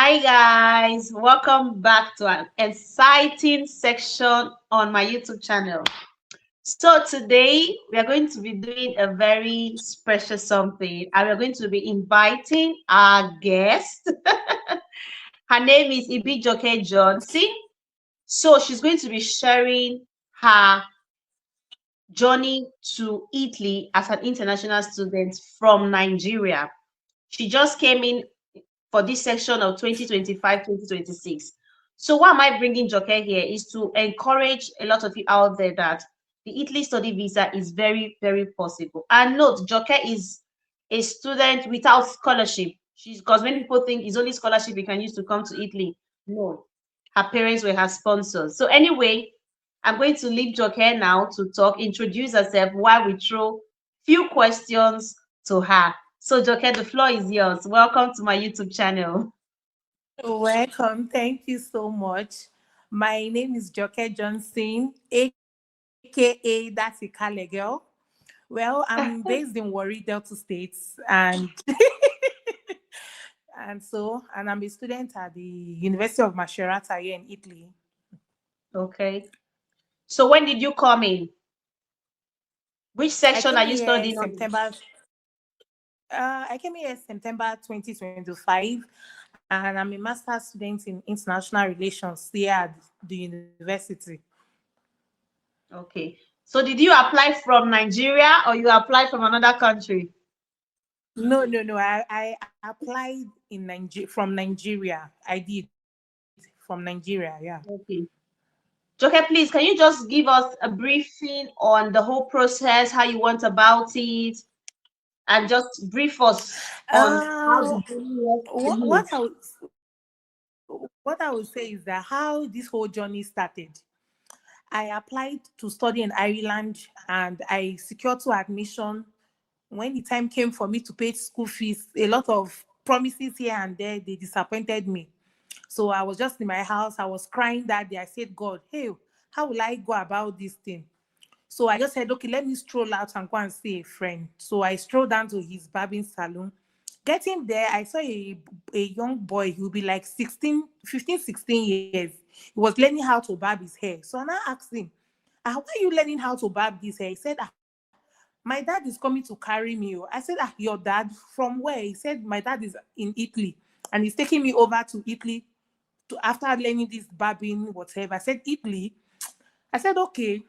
Hi guys, welcome back to an exciting section on my YouTube channel. So today we are going to be doing a very special something and we're going to be inviting our guest. Her name is Ibijoke Johnson. So she's going to be sharing her journey to Italy as an international student from Nigeria. She just came in for this section of 2025-2026. So why am I bringing Joke here is to encourage a lot of you out there that the Italy study visa is very, very possible. And note, Joke is a student without scholarship. She's because many people think it's only scholarship you can use to come to Italy. No, her parents were her sponsors. So anyway, I'm going to leave Joke now to talk, introduce herself while we throw few questions to her. So, Joke, the floor is yours. Welcome to my YouTube channel. Welcome. Thank you so much. My name is Joke Johnson, aka THAT-IKALE-GIRL. Well, I'm based in Warri, Delta States, and and I'm a student at the University of Macerata here in Italy. Okay. So, when did you come in? Which I section came are you here studying on? September. I came here September 2025, and I'm a master's student in international relations here at the university. Okay. So, did you apply from Nigeria or you applied from another country? No. I applied in from Nigeria. I did from Nigeria. Yeah. Okay. Joke, please, can you just give us a briefing on the whole process, how you went about it, and just brief us on how Uh, the journey was for what you? what I would what I would say is that how this whole journey started. I applied to study in Ireland and I secured two admission. When the time came for me to pay school fees, a lot of promises here and there, they disappointed me. So I was just in my house. I was crying that day. I said, God, hey, how will I go about this thing? So I just said, okay, let me stroll out and go and see a friend. So I strolled down to his barbing salon. Getting there, I saw a young boy who would be like 16, 15, 16 years. He was learning how to barb his hair. So I now asked him, why are you learning how to barb this hair? He said, my dad is coming to carry me. I said, your dad? From where? He said, my dad is in Italy and he's taking me over to Italy to after learning this barbing, whatever. I said, Italy? I said, okay.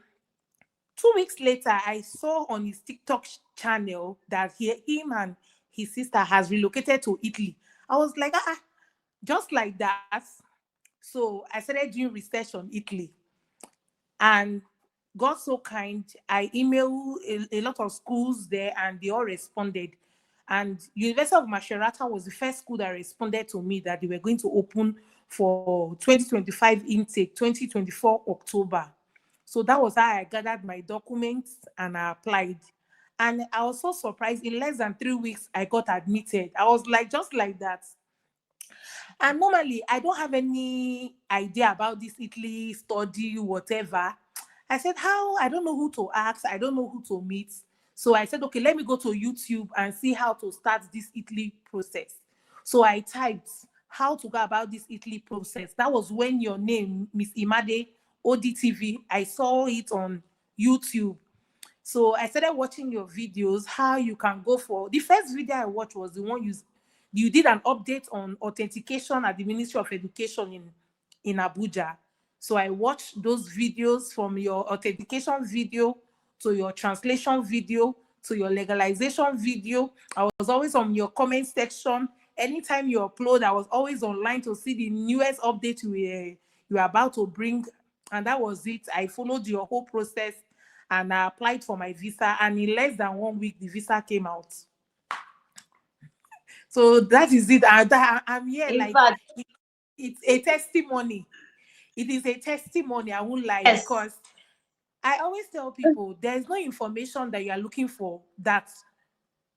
2 weeks later, I saw on his TikTok channel that him and his sister has relocated to Italy. I was like, just like that. So I started doing research on Italy. And God so kind, I emailed a lot of schools there and they all responded. And University of Macerata was the first school that responded to me that they were going to open for 2025 intake, 2024 October. So that was how I gathered my documents and I applied. And I was so surprised. In less than 3 weeks, I got admitted. I was like, just like that. And normally, I don't have any idea about this Italy study, whatever. I said, how? I don't know who to ask. I don't know who to meet. So I said, okay, let me go to YouTube and see how to start this Italy process. So I typed how to go about this Italy process. That was when your name, Miss Imade ODTV, I saw it on YouTube. So I started watching your videos, how you can go for the first video I watched was the one you did an update on authentication at the Ministry of Education in Abuja. So I watched those videos from your authentication video to your translation video to your legalization video. I was always on your comment section. Anytime you upload, I was always online to see the newest update you were about to bring. And that was it. I followed your whole process and I applied for my visa. And in less than 1 week, the visa came out. So that is it. I'm here In like fact, it's a testimony. It is a testimony. I won't lie yes. because I always tell people there is no information that you are looking for that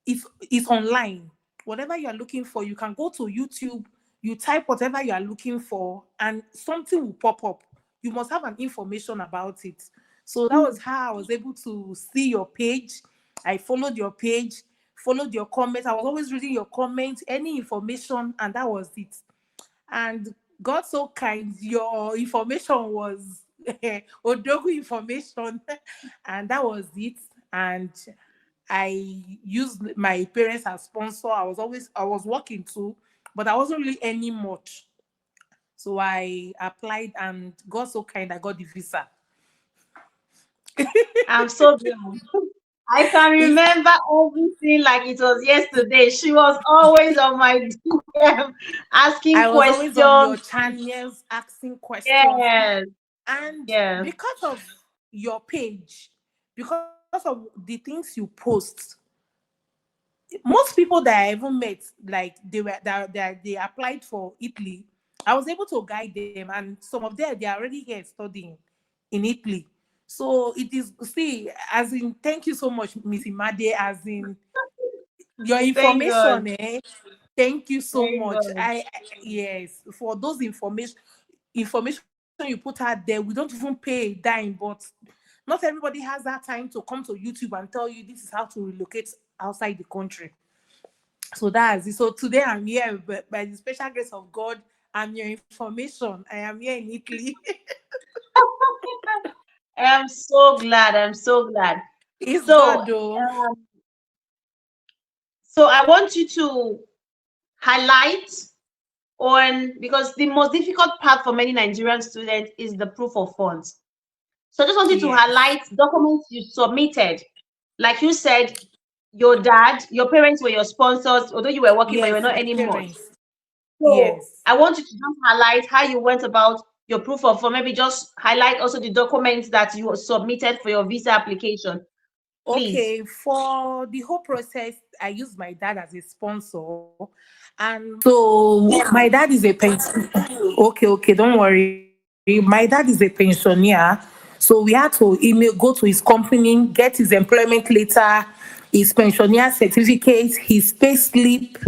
is online. Whatever you are looking for, you can go to YouTube, you type whatever you are looking for, and something will pop up. You must have an information about it. So that was how I was able to see your page. I followed your page, followed your comments. I was always reading your comments, any information, and that was it. And God so kind, your information was Odogu information, and that was it. And I used my parents as sponsor. I was working too, but I wasn't really earning much. So I applied, and God so kind, I got the visa. I'm so glad. I can It's, remember everything like it was yesterday. She was always on my DM asking I was always on your questions. channels asking questions, Yes, and yes. because of your page, because of the things you post, most people that I even met, like they applied for Italy, I was able to guide them, and some of them they are already here studying in Italy. So it is, see, as in, thank you so much, Miss Imade, as in your Thank God. information, thank you so Thank much. God. Yes, for those information you put out there, we don't even pay a dime, but not everybody has that time to come to YouTube and tell you this is how to relocate outside the country. So that's it. So today I'm here, but by the special grace of God, I'm your information. I am here in Italy. I'm so glad. I'm so glad. It's So, God though. so I want you to highlight on because the most difficult part for many Nigerian students is the proof of funds. So I just want you to Yes. highlight documents you submitted. Like you said, your dad, your parents were your sponsors, although you were working, but you were Yes, not my earning much. parents. So Yes. I want you to just highlight how you went about your proof of fund. Maybe just highlight also the documents that you submitted for your visa application, please. Okay, for the whole process, I used my dad as a sponsor. And so my dad is a pension. Okay, don't worry. My dad is a pensioner. So we had to email, go to his company, get his employment letter, his pensioner certificate, his pay slip.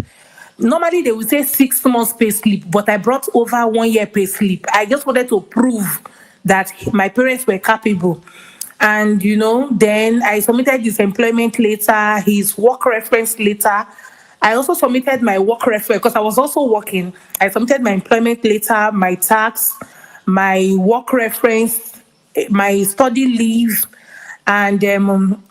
Normally they would say 6 months pay slip, but I brought over 1 year pay slip. I just wanted to prove that my parents were capable. And then I submitted his employment letter, his work reference letter. I also submitted my work reference because I was also working. I submitted my employment letter, my tax, my work reference, my study leave. And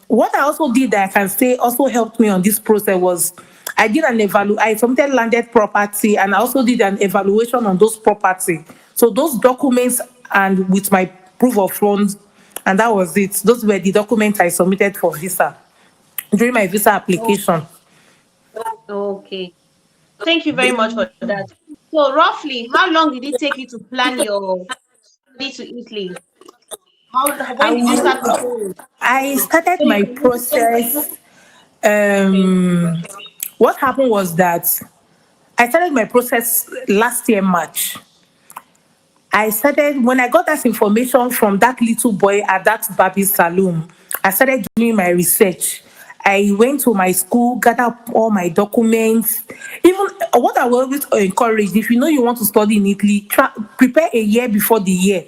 what I also did that I can say also helped me on this process was I did an I submitted landed property, and I also did an evaluation on those property. So those documents and with my proof of funds, and that was it. Those were the documents I submitted for visa during my visa Oh, application. okay. Thank you very much for that. So roughly, how long did it take you to plan your study to Italy? When did you start I, preparing? I started So you my can make process. okay. Um, what happened was that I started my process last year, March. I started when I got that information from that little boy at that Barbie salon. I started doing my research. I went to my school, gathered up all my documents. Even what I will always encourage, if you know you want to study in Italy, prepare a year before the year.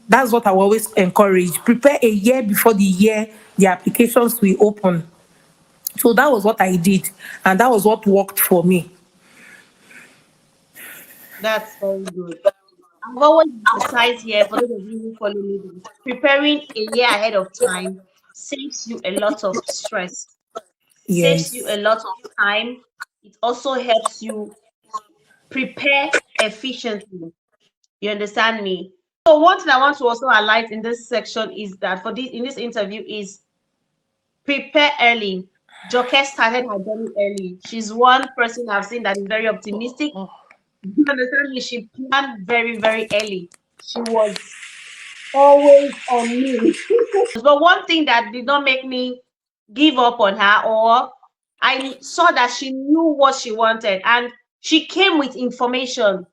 That's what I will always encourage. Prepare a year before the year the applications will open. So that was what I did, and that was what worked for me. That's very good. I've always emphasized here for those of you who follow me that preparing a year ahead of time saves you a lot of stress, saves you a Yes. lot of time. It also helps you prepare efficiently. You understand me? So one thing I want to also highlight in this section is that for this in this interview is prepare early. Joke started her journey early. She's one person I've seen that is very optimistic. Oh, You understand me? She planned very, very early. She was always on me. But one thing that did not make me give up on her, or I saw that she knew what she wanted and she came with information.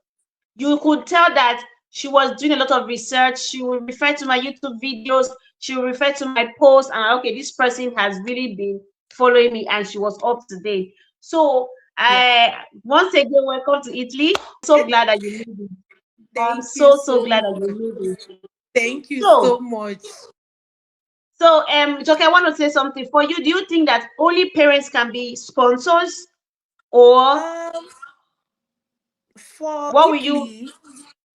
You could tell that she was doing a lot of research. She will refer to my YouTube videos, she will refer to my posts, and okay, this person has really been following me and she was up to date. So yeah. I once again welcome to Italy. So glad that you made it. I'm Thank you so so glad that you much. made it. Thank you so So much. Joke, I want to say something for you. Do you think that only parents can be sponsors, or Um, For What will you? Italy,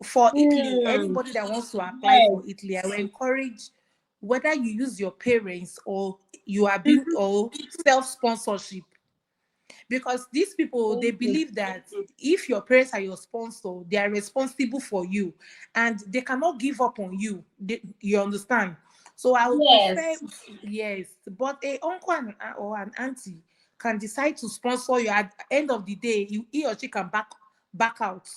for Italy, Hmm. anybody that wants to apply Yes. for Italy, I will encourage, whether you use your parents or you are being Mhm. or self-sponsorship, because these people, they Thank you. believe that if your parents are your sponsor, they are responsible for you and they cannot give up on you. You understand? So I would prefer, Yes. yes, but a uncle or an auntie can decide to sponsor you. At the end of the day, he or she can back out.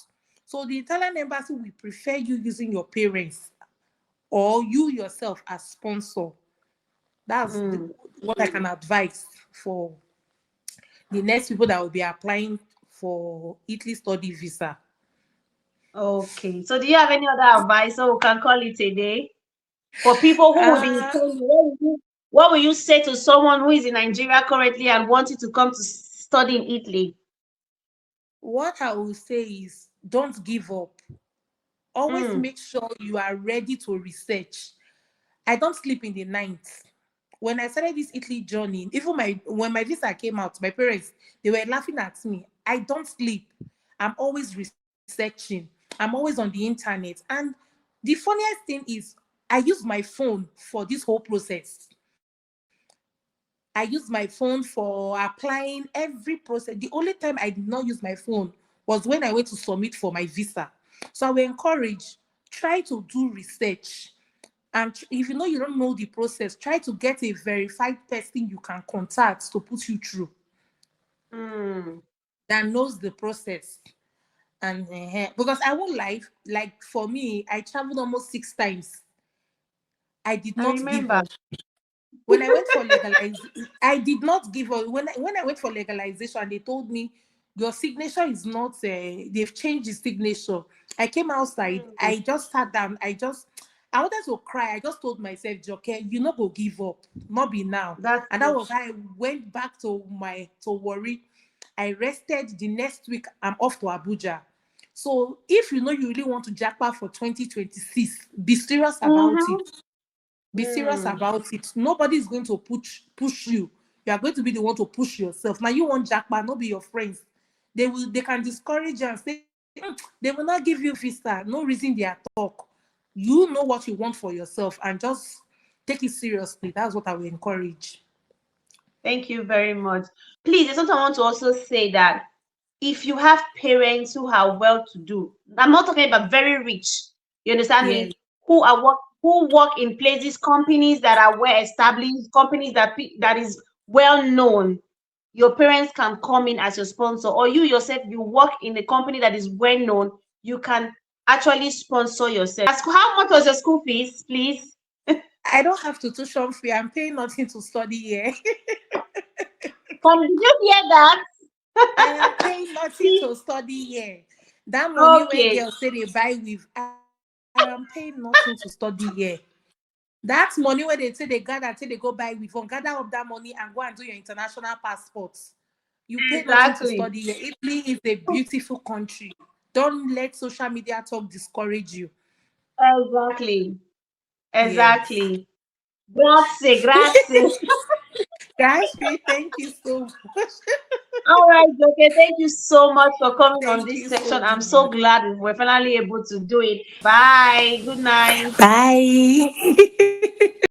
So the Italian embassy will prefer you using your parents or you yourself as sponsor. That's Hmm. what I can advise for the next people that will be applying for Italy study visa. Okay. So, do you have any other advice, so we can call it a day for people who will be Uh, telling you? What will you say to someone who is in Nigeria currently and wanting to come to study in Italy? what I will say is, don't give up. Always Hmm. make sure you are ready to research. I don't sleep in the night. When I started this Italy journey, even my when my visa came out, my parents, they were laughing at me. I don't sleep. I'm always researching. I'm always on the internet. And the funniest thing is, I use my phone for this whole process. I use my phone for applying every process. The only time I did not use my phone was when I went to submit for my visa. So I will encourage, try to do research. And if you know you don't know the process, try to get a verified person you can contact to put you through, Hmm. that knows the process. And because I won't lie, like for me, I traveled almost 6 times. I did I not give remember. up. When I went for legalization, I did not give up. When I went for legalization, they told me your signature is not. They've changed the signature. I came outside. Hmm. I just sat down. I wanted to cry. I just told myself, Joke, you not go give up. Not be now. That's And that it. was how I went back to worry. I rested. The next week, I'm off to Abuja. So if you know you really want to jackpot for 2026, be serious about Mm-hmm. it. Be serious Hmm. about it. Nobody is going to push you. You are going to be the one to push yourself. Now you want jackpot, not be your friends. They can discourage you and say, they will not give you visa. No reason they are talk. You know what you want for yourself and just take it seriously. That's what I will encourage. Thank you very much. Please, there's something I want to also say that if you have parents who are well to do, I'm not talking about very rich, you understand Yes. me, who work in places, companies that are well established, companies that is well known, your parents can come in as your sponsor, or you yourself, you work in a company that is well known, you can actually sponsor yourself. How much was your school fees, please? I don't have to tuition fee. I'm paying nothing to study here. Did you hear that? I am paying nothing See? to study here. That money where Okay, girls say they buy with, I am paying nothing to study here. That money where they say they gather, say they go buy with, gather up that money and go and do your international passports. You pay nothing to study here. exactly. Italy is a beautiful country. Don't let social media talk discourage you. Exactly. Yes. Exactly. Grazie, grazie. Guys, thank you so much. All right, okay. Thank you so much for coming on Thank this you so section. I'm so much. glad we're finally able to do it. Bye. Good night. Bye.